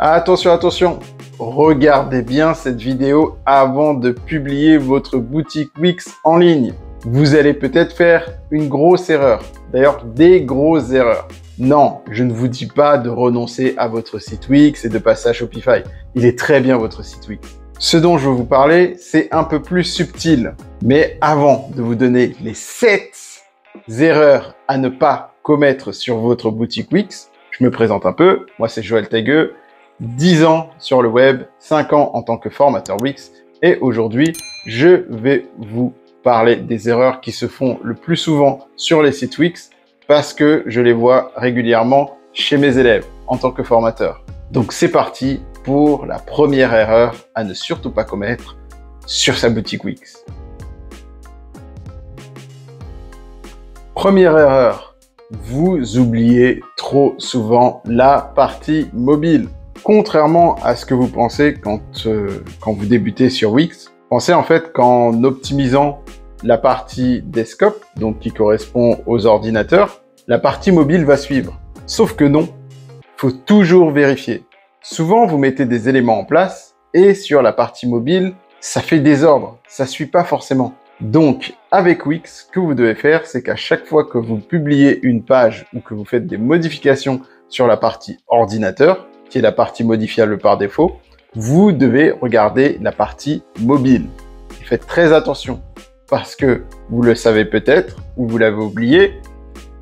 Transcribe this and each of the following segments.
Attention, attention, regardez bien cette vidéo avant de publier votre boutique Wix en ligne. Vous allez peut-être faire une grosse erreur, d'ailleurs des grosses erreurs. Non, je ne vous dis pas de renoncer à votre site Wix et de passer à Shopify. Il est très bien votre site Wix. Ce dont je veux vous parler, c'est un peu plus subtil. Mais avant de vous donner les 7 erreurs à ne pas commettre sur votre boutique Wix, je me présente un peu. Moi, c'est Joël Tegueux, 10 ans sur le web, 5 ans en tant que formateur Wix. Et aujourd'hui, je vais vous parler des erreurs qui se font le plus souvent sur les sites Wix parce que je les vois régulièrement chez mes élèves en tant que formateur. Donc, c'est parti pour la première erreur à ne surtout pas commettre sur sa boutique Wix. Première erreur, vous oubliez trop souvent la partie mobile. Contrairement à ce que vous pensez quand vous débutez sur Wix, pensez en fait qu'en optimisant la partie desktop, donc qui correspond aux ordinateurs, la partie mobile va suivre. Sauf que non, il faut toujours vérifier. Souvent, vous mettez des éléments en place et sur la partie mobile, ça fait désordre, ça suit pas forcément. Donc, avec Wix, ce que vous devez faire, c'est qu'à chaque fois que vous publiez une page ou que vous faites des modifications sur la partie ordinateur, qui est la partie modifiable par défaut, vous devez regarder la partie mobile. Et faites très attention, parce que vous le savez peut-être, ou vous l'avez oublié,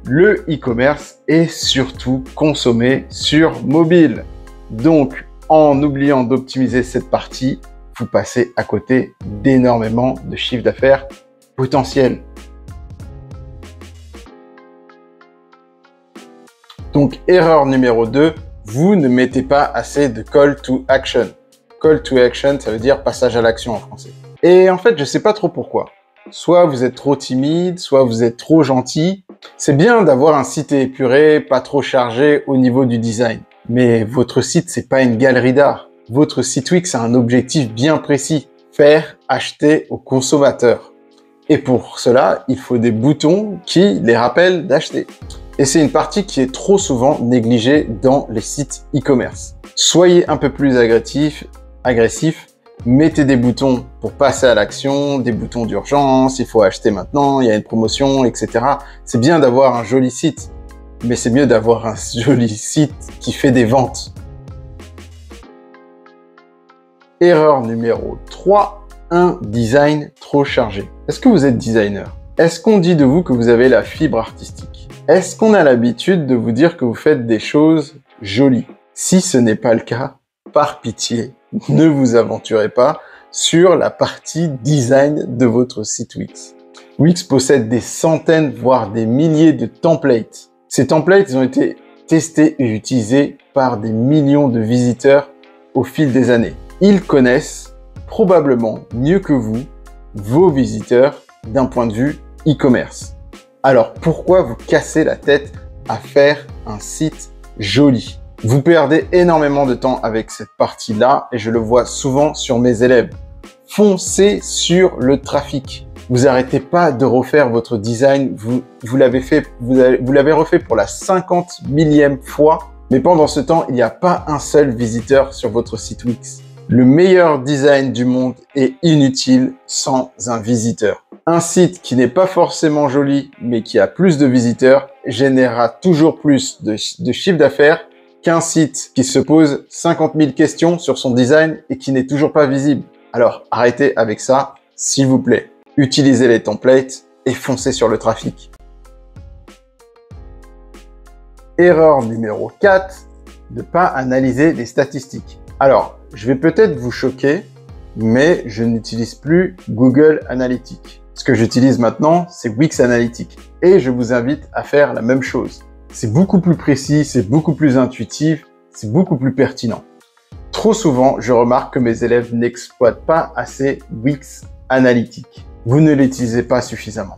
le e-commerce est surtout consommé sur mobile. Donc, en oubliant d'optimiser cette partie, vous passez à côté d'énormément de chiffre d'affaires potentiel. Donc, erreur numéro 2, vous ne mettez pas assez de call to action. Call to action, ça veut dire passage à l'action en français. Et en fait, je ne sais pas trop pourquoi. Soit vous êtes trop timide, soit vous êtes trop gentil. C'est bien d'avoir un site épuré, pas trop chargé au niveau du design. Mais votre site, c'est pas une galerie d'art. Votre site Wix a un objectif bien précis. Faire acheter aux consommateurs. Et pour cela, il faut des boutons qui les rappellent d'acheter. Et c'est une partie qui est trop souvent négligée dans les sites e-commerce. Soyez un peu plus agressif. Mettez des boutons pour passer à l'action, des boutons d'urgence, il faut acheter maintenant, il y a une promotion, etc. C'est bien d'avoir un joli site, mais c'est mieux d'avoir un joli site qui fait des ventes. Erreur numéro 3, un design trop chargé. Est-ce que vous êtes designer? Est-ce qu'on dit de vous que vous avez la fibre artistique? Est-ce qu'on a l'habitude de vous dire que vous faites des choses jolies? Si ce n'est pas le cas, par pitié, ne vous aventurez pas sur la partie design de votre site Wix. Wix possède des centaines, voire des milliers de templates. Ces templates ont été testés et utilisés par des millions de visiteurs au fil des années. Ils connaissent probablement mieux que vous vos visiteurs d'un point de vue e-commerce. Alors pourquoi vous casser la tête à faire un site joli? Vous perdez énormément de temps avec cette partie-là et je le vois souvent sur mes élèves. Foncez sur le trafic. Vous arrêtez pas de refaire votre design. Vous l'avez refait pour la 50 millième fois, mais pendant ce temps, il n'y a pas un seul visiteur sur votre site Wix. Le meilleur design du monde est inutile sans un visiteur. Un site qui n'est pas forcément joli, mais qui a plus de visiteurs, générera toujours plus de chiffre d'affaires qu'un site qui se pose 50 000 questions sur son design et qui n'est toujours pas visible. Alors, arrêtez avec ça, s'il vous plaît. Utilisez les templates et foncez sur le trafic. Erreur numéro 4, ne pas analyser les statistiques. Alors, je vais peut-être vous choquer, mais je n'utilise plus Google Analytics. Ce que j'utilise maintenant, c'est Wix Analytics. Et je vous invite à faire la même chose. C'est beaucoup plus précis, c'est beaucoup plus intuitif, c'est beaucoup plus pertinent. Trop souvent, je remarque que mes élèves n'exploitent pas assez Wix Analytics. Vous ne l'utilisez pas suffisamment.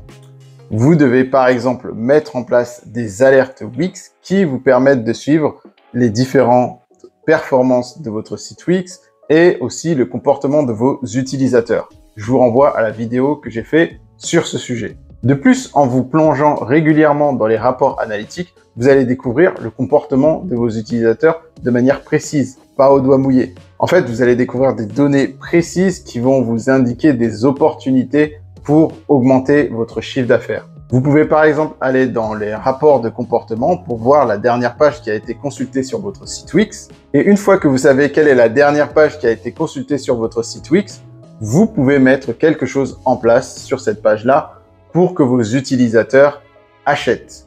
Vous devez par exemple mettre en place des alertes Wix qui vous permettent de suivre les différentes performances de votre site Wix et aussi le comportement de vos utilisateurs. Je vous renvoie à la vidéo que j'ai faite sur ce sujet. De plus, en vous plongeant régulièrement dans les rapports analytiques, vous allez découvrir le comportement de vos utilisateurs de manière précise. pas au doigt mouillé. En fait, vous allez découvrir des données précises qui vont vous indiquer des opportunités pour augmenter votre chiffre d'affaires. Vous pouvez par exemple aller dans les rapports de comportement pour voir la dernière page qui a été consultée sur votre site Wix. Et une fois que vous savez quelle est la dernière page qui a été consultée sur votre site Wix, vous pouvez mettre quelque chose en place sur cette page-là pour que vos utilisateurs achètent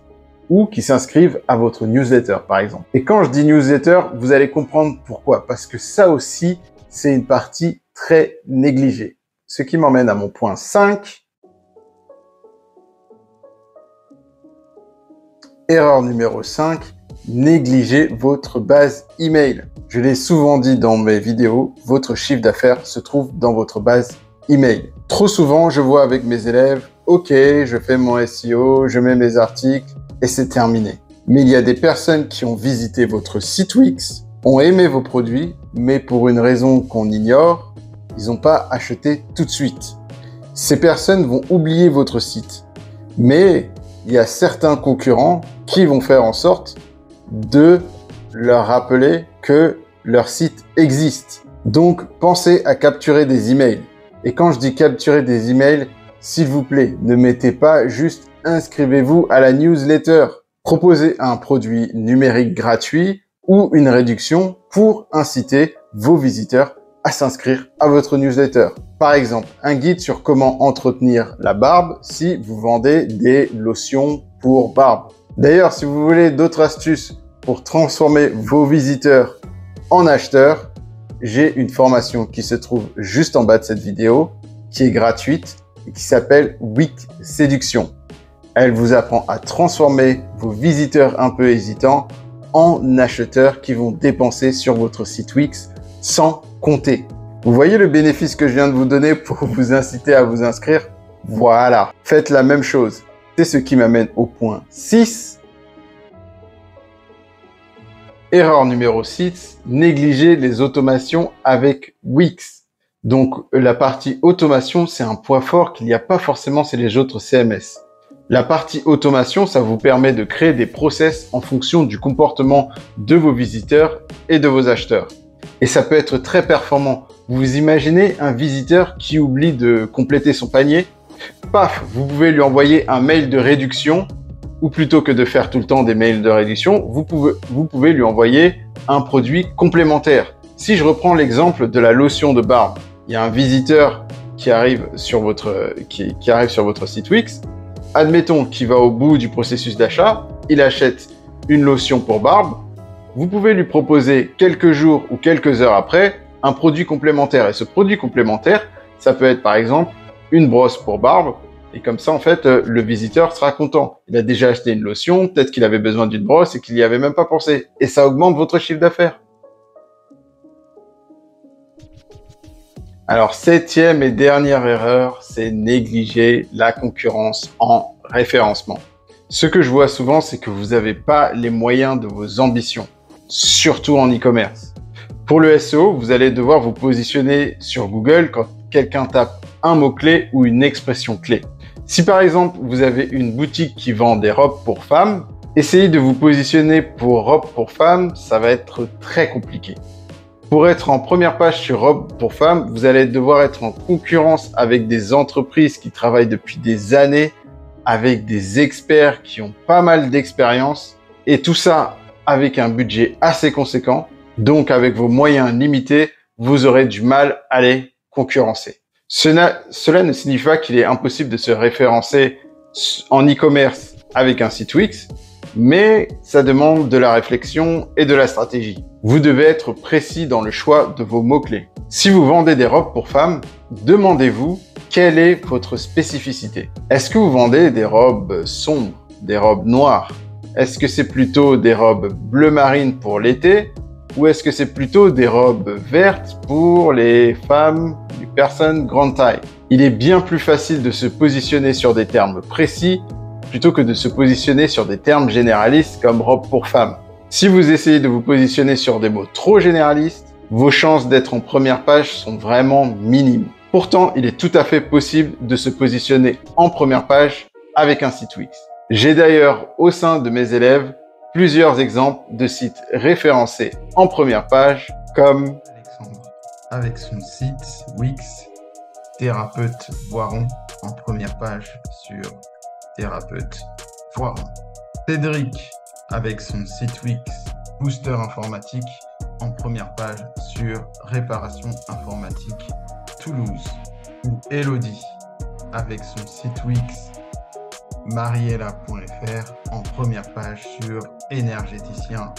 ou qui s'inscrivent à votre newsletter, par exemple. Et quand je dis newsletter, vous allez comprendre pourquoi. Parce que ça aussi, c'est une partie très négligée. Ce qui m'emmène à mon point 5. Erreur numéro 5, négligez votre base email. Je l'ai souvent dit dans mes vidéos, votre chiffre d'affaires se trouve dans votre base email. Trop souvent, je vois avec mes élèves, ok, je fais mon SEO, je mets mes articles et c'est terminé. Mais il y a des personnes qui ont visité votre site Wix, ont aimé vos produits, mais pour une raison qu'on ignore, ils n'ont pas acheté tout de suite. Ces personnes vont oublier votre site. Mais il y a certains concurrents qui vont faire en sorte de leur rappeler que leur site existe. Donc, pensez à capturer des emails. Et quand je dis capturer des emails, s'il vous plaît, ne mettez pas juste inscrivez-vous à la newsletter. Proposez un produit numérique gratuit ou une réduction pour inciter vos visiteurs à s'inscrire à votre newsletter. Par exemple, un guide sur comment entretenir la barbe si vous vendez des lotions pour barbe. D'ailleurs, si vous voulez d'autres astuces pour transformer vos visiteurs en acheteurs, j'ai une formation qui se trouve juste en bas de cette vidéo, qui est gratuite et qui s'appelle Wix Séduction. Elle vous apprend à transformer vos visiteurs un peu hésitants en acheteurs qui vont dépenser sur votre site Wix sans compter. Vous voyez le bénéfice que je viens de vous donner pour vous inciter à vous inscrire? Voilà, faites la même chose. C'est ce qui m'amène au point 6. Erreur numéro 6, négligez les automations avec Wix. Donc la partie automation, c'est un point fort qu'il n'y a pas forcément chez les autres CMS. La partie automation, ça vous permet de créer des process en fonction du comportement de vos visiteurs et de vos acheteurs. Et ça peut être très performant. Vous imaginez un visiteur qui oublie de compléter son panier? Paf, vous pouvez lui envoyer un mail de réduction, ou plutôt que de faire tout le temps des mails de réduction, vous pouvez lui envoyer un produit complémentaire. Si je reprends l'exemple de la lotion de barbe, il y a un visiteur qui arrive sur votre site Wix. Admettons qu'il va au bout du processus d'achat, il achète une lotion pour barbe. Vous pouvez lui proposer quelques jours ou quelques heures après un produit complémentaire. Et ce produit complémentaire, ça peut être par exemple une brosse pour barbe. Et comme ça, en fait, le visiteur sera content. Il a déjà acheté une lotion, peut-être qu'il avait besoin d'une brosse et qu'il n'y avait même pas pensé. Et ça augmente votre chiffre d'affaires. Alors, 7e et dernière erreur, c'est négliger la concurrence en référencement. Ce que je vois souvent, c'est que vous n'avez pas les moyens de vos ambitions, surtout en e-commerce. Pour le SEO, vous allez devoir vous positionner sur Google quand quelqu'un tape un mot-clé ou une expression clé. Si par exemple, vous avez une boutique qui vend des robes pour femmes, essayez de vous positionner pour robes pour femmes, ça va être très compliqué. Pour être en première page sur robes pour femmes, vous allez devoir être en concurrence avec des entreprises qui travaillent depuis des années, avec des experts qui ont pas mal d'expérience, et tout ça avec un budget assez conséquent. Donc avec vos moyens limités, vous aurez du mal à les concurrencer. Cela ne signifie pas qu'il est impossible de se référencer en e-commerce avec un site Wix, mais ça demande de la réflexion et de la stratégie. Vous devez être précis dans le choix de vos mots-clés. Si vous vendez des robes pour femmes, demandez-vous quelle est votre spécificité. Est-ce que vous vendez des robes sombres, des robes noires? Est-ce que c'est plutôt des robes bleu marine pour l'été? Ou est-ce que c'est plutôt des robes vertes pour les femmes, les personnes grande taille? Il est bien plus facile de se positionner sur des termes précis plutôt que de se positionner sur des termes généralistes comme robe pour femmes. Si vous essayez de vous positionner sur des mots trop généralistes, vos chances d'être en première page sont vraiment minimes. Pourtant, il est tout à fait possible de se positionner en première page avec un site Wix. J'ai d'ailleurs au sein de mes élèves plusieurs exemples de sites référencés en première page comme Alexandre avec son site Wix, Thérapeute Voiron, en première page sur Thérapeute Voiron. Cédric avec son site Wix, Booster Informatique, en première page sur Réparation Informatique Toulouse. Ou Elodie avec son site Wix, mariella.fr, en première page sur Énergéticien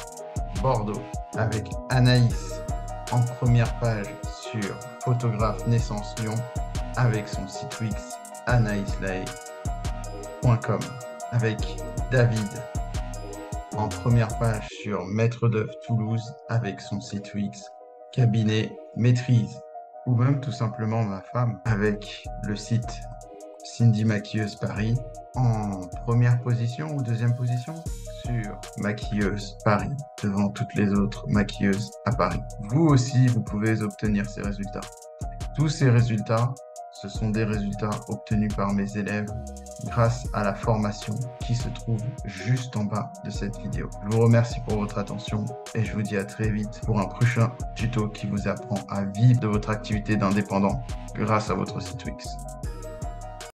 Bordeaux. Avec Anaïs en première page sur Photographe Naissance Lyon, avec son site Wix anaïslae.com. Avec David en première page sur Maître d'œuvre Toulouse, avec son site Wix Cabinet Maîtrise. Ou même tout simplement ma femme avec le site Cindy Maquilleuse Paris, en première position ou deuxième position sur Maquilleuse Paris, devant toutes les autres maquilleuses à Paris. Vous aussi, vous pouvez obtenir ces résultats. Tous ces résultats, ce sont des résultats obtenus par mes élèves grâce à la formation qui se trouve juste en bas de cette vidéo. Je vous remercie pour votre attention et je vous dis à très vite pour un prochain tuto qui vous apprend à vivre de votre activité d'indépendant grâce à votre site Wix.